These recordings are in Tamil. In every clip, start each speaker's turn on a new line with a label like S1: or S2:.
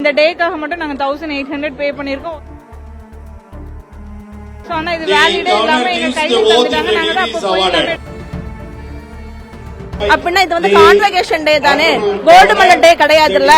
S1: இந்த டேக்காக மட்டும் நாங்க 1800 பே பண்ணிருக்கோம். சோ ஆனா இது வேலிடே இல்லாம எங்க கையில தந்துட்டாங்க. நாங்க தான் அப்ப போய்
S2: அப்படின்னா இது வந்து கான்வகேஷன் டே தானே, கோல்டு மெடல் டே கிடையாதுல்ல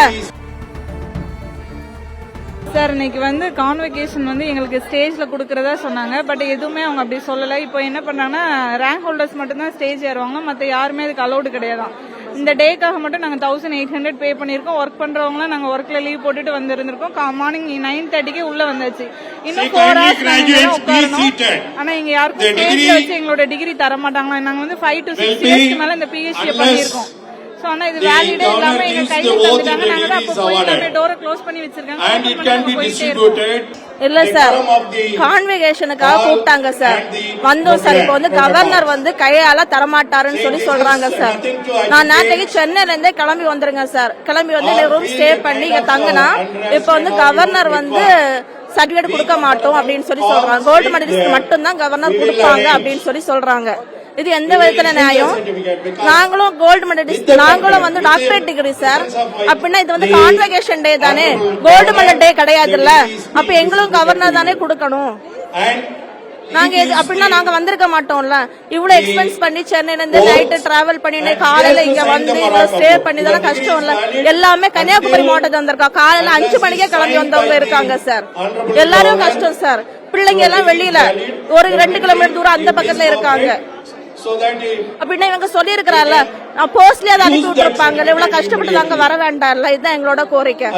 S1: சார். இன்னைக்கு வந்து கான்வகேஷன் வந்து எங்களுக்கு ஸ்டேஜ்ல குடுக்கறதா சொன்னாங்க. பட் எதுவுமே அவங்க அப்படி சொல்லல. இப்போ என்ன பண்ணாங்கன்னா ரேங்க் ஹோல்டர்ஸ் மட்டும் தான் ஸ்டேஜ் ஏறுவாங்க, மத்த யாருமே இதுக்கு அலௌடு கிடையாதான். இந்த டேக்காக மட்டும் நாங்க 1800 பே பண்ணிருக்கோம். ஒர்க் பண்றவங்களாம் நாங்க ஒர்க்ல லீவ் போட்டுட்டு வந்திருந்திருக்கோம். மார்னிங் 9:30க்கு உள்ள வந்தாச்சு. இன்னும் 4 hours உட்காரணும். ஆனா இங்க யாருக்கும் ஸ்டேஜ்ல வச்சு எங்களோட டிகிரி தர மாட்டாங்களா. நாங்க வந்து 5 to 6 years மேல இந்த PhD பண்ணிருக்கோம். சோ ஆனா இது வேலிடே இல்லாம எங்க கையில தந்துட்டாங்க. நாங்க தான் அப்ப போய் டோரை க்ளோஸ் பண்ணி வச்சிருக்காங்க.
S2: இல்ல சார், கான்வகேஷனுக்காக கூப்பிட்டாங்க சார். வந்தோம் சார். இப்போ வந்து கவர்னர் வந்து கையால தரமாட்டாருன்னு சொல்லி சொல்றாங்க சார். நான் நேற்றைக்கு சென்னையில இருந்தே கிளம்பி வந்துருங்க சார். கிளம்பி வந்து ரூம் ஸ்டே பண்ணி இங்க தங்கினா இப்ப வந்து கவர்னர் வந்து சர்டிபிகேட் கொடுக்க மாட்டோம் அப்படின்னு சொல்லி சொல்றாங்க. கோல்டு மெடலிஸ்ட் மட்டும் தான் கவர்னர் கொடுப்பாங்க அப்படின்னு சொல்லி சொல்றாங்க. இது எந்த விதத்துல நியாயம்? நாங்களும் கோல்டு மெடலிஸ்ட், நாங்களும் வந்து டாக்டரேட் டிகிரி சார். அப்படின்னா இது வந்து கான்வகேஷன் டே தானே, கோல்டு மெடல் டே கிடையாதுல்ல. அப்ப எங்களும் கவர்னர் தானே கொடுக்கணும். நாங்க அப்படின்னா நாங்க வந்திருக்க மாட்டோம்ல. இவ்வளவு எக்ஸ்பென்ஸ் பண்ணி சென்னையில இருந்து நைட்டு டிராவல் பண்ணிட்டு காலையில இங்க வந்து இவ்வளவு ஸ்டே பண்ணி இதெல்லாம் கஷ்டம் இல்ல. எல்லாமே கன்னியாகுமரி மாவட்டத்தில் வந்திருக்கா. காலையில 5 மணிக்கே கிளம்பி வந்தவங்க இருக்காங்க சார். எல்லாரும் கஷ்டம் சார். பிள்ளைங்க எல்லாம் வெளியில ஒரு 2 கிலோமீட்டர் தூரம் அந்த பக்கத்துல இருக்காங்க. அப்படின்னா இவங்க சொல்லி இருக்கிறார்ல, போஸ்ட்லயே அதை அனுப்பி விட்டுருப்பாங்க. இவ்வளவு கஷ்டப்பட்டு அங்க வர வேண்டாம்ல. இதுதான் எங்களோட கோரிக்கை.